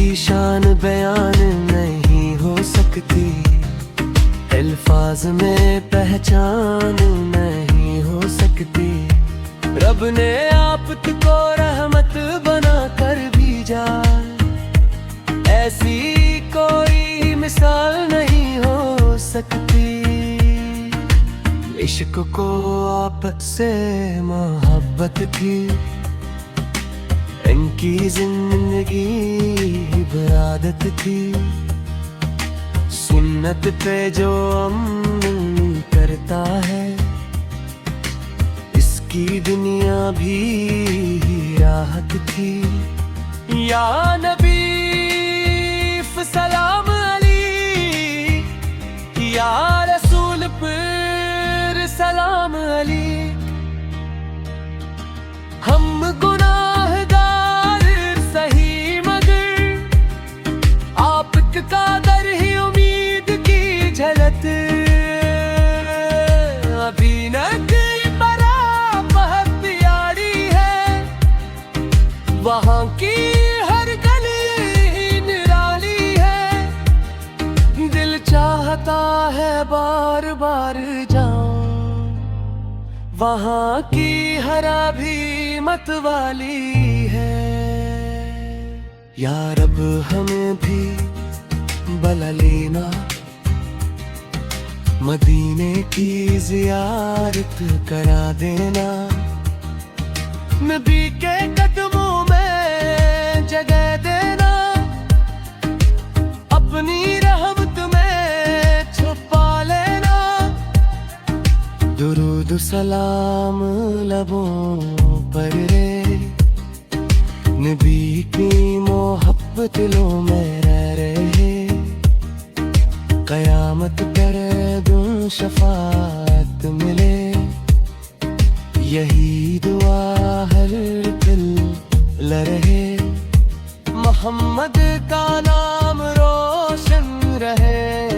की शान बयान नहीं हो सकती, अल्फाज में पहचान नहीं हो सकती। रब ने आपको रहमत बना कर भेजा, ऐसी कोई मिसाल नहीं हो सकती। इश्क को आपस से मोहब्बत थी, इनकी जिंदगी इबादत थी। सुन्नत पे जो अमल करता है, इसकी दुनिया भी राहत थी। या नबी सलाम अली, या रसूल पर सलाम अली। हम गुनाहगार सही मगर आपका दर ही उम्मीद की झलक। अभी न बड़ा बहुत यारी है, वहाँ की हर गली निराली है। दिल चाहता है बार बार जाऊं, वहाँ की हरा भी मत वाली है। या रब हमें भी बला लेना, मदीने की जियारत करा देना। नबी के कदमों में जगह देना, अपनी रहमत में छुपा लेना। दुरूद सलाम लबों पर रे, नबी की मोहब्बत दिलों में रह रहे। कयामत करे दूं शफाअत मिले, यही दुआ हर दिल लरहे। मोहम्मद का नाम रोशन रहे।